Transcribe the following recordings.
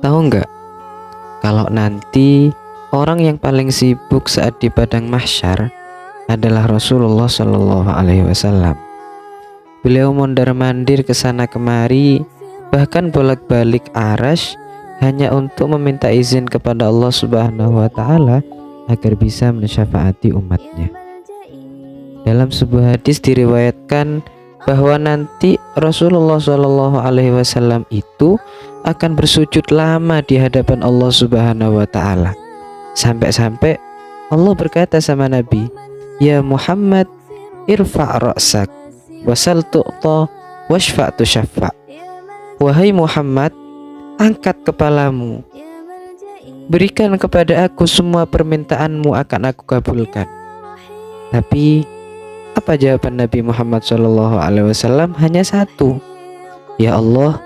Tahu nggak, kalau nanti orang yang paling sibuk saat di padang mahsyar adalah Rasulullah Shallallahu Alaihi Wasallam. Beliau mondar-mandir ke sana kemari, bahkan bolak-balik Arasy hanya untuk meminta izin kepada Allah Subhanahu Wa Taala agar bisa mensyafaati umatnya. Dalam sebuah hadis diriwayatkan bahwa nanti Rasulullah Shallallahu Alaihi Wasallam itu akan bersujud lama di hadapan Allah Subhanahu Wa Taala, sampai-sampai Allah berkata sama Nabi, "Ya Muhammad, irfa' ra'sak, wasal tu'ta, washfa' tushaffa." Wahai Muhammad, angkat kepalamu, berikan kepada aku semua permintaanmu akan aku kabulkan. Tapi apa jawaban Nabi Muhammad SAW? Hanya satu, ya Allah,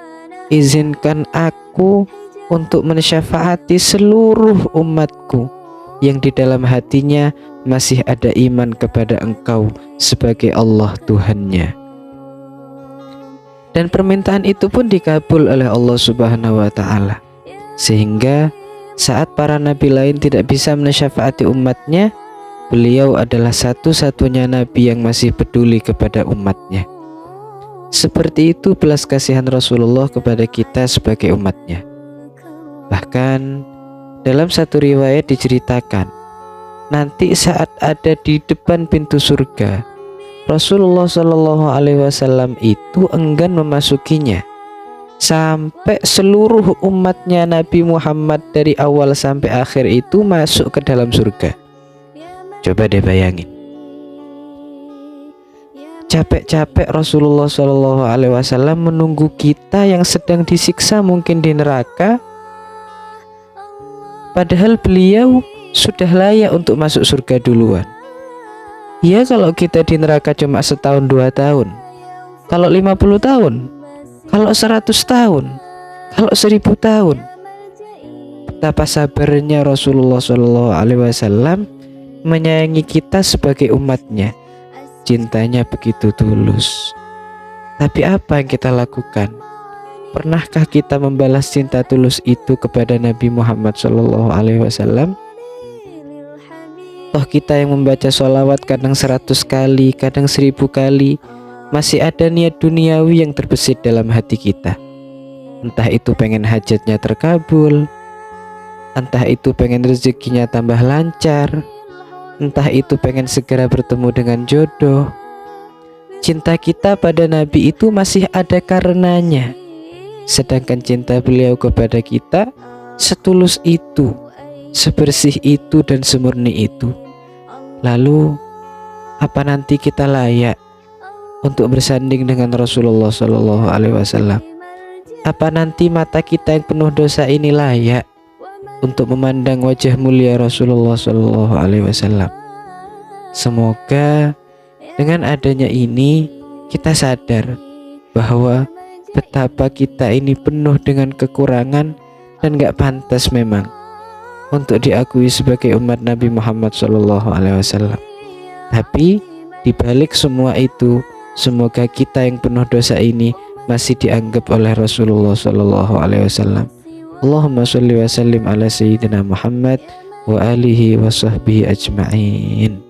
izinkan aku untuk mensyafaati seluruh umatku yang di dalam hatinya masih ada iman kepada Engkau sebagai Allah Tuhannya. Dan permintaan itu pun dikabul oleh Allah Subhanahu Wa Taala, sehingga saat para nabi lain tidak bisa mensyafaati umatnya, beliau adalah satu-satunya nabi yang masih peduli kepada umatnya. Seperti itu belas kasihan Rasulullah kepada kita sebagai umatnya. Bahkan dalam satu riwayat diceritakan, nanti saat ada di depan pintu surga, Rasulullah Shallallahu Alaihi Wasallam itu enggan memasukinya sampai seluruh umatnya Nabi Muhammad dari awal sampai akhir itu masuk ke dalam surga. Coba deh bayangin, capek-capek Rasulullah Shallallahu Alaihi Wasallam menunggu kita yang sedang disiksa mungkin di neraka, padahal beliau sudah layak untuk masuk surga duluan. Ya, kalau kita di neraka cuma setahun 2 tahun, kalau 50 tahun, kalau 100 tahun, kalau 1000 tahun. Betapa sabarnya Rasulullah Shallallahu Alaihi Wasallam menyayangi kita sebagai umatnya. Cintanya begitu tulus. Tapi apa yang kita lakukan? Pernahkah kita membalas cinta tulus itu kepada Nabi Muhammad Shallallahu Alaihi Wasallam? Toh kita yang membaca sholawat kadang 100 kali, kadang 1000 kali, masih ada niat duniawi yang terbesit dalam hati kita. Entah itu pengen hajatnya terkabul, entah itu pengen rezekinya tambah lancar, entah itu pengen segera bertemu dengan jodoh. Cinta kita pada Nabi itu masih ada karenanya. Sedangkan cinta beliau kepada kita setulus itu, sebersih itu dan semurni itu. Lalu apa nanti kita layak untuk bersanding dengan Rasulullah Shallallahu Alaihi Wasallam? Apa nanti mata kita yang penuh dosa ini layak untuk memandang wajah mulia Rasulullah Shallallahu Alaihi Wasallam? Semoga dengan adanya ini kita sadar bahwa betapa kita ini penuh dengan kekurangan dan gak pantas memang untuk diakui sebagai umat Nabi Muhammad Shallallahu Alaihi Wasallam. Tapi dibalik semua itu, semoga kita yang penuh dosa ini masih dianggap oleh Rasulullah Shallallahu Alaihi Wasallam. Allahumma sholli wa sallim ala sayyidina Muhammad wa alihi wa sahbihi ajma'in.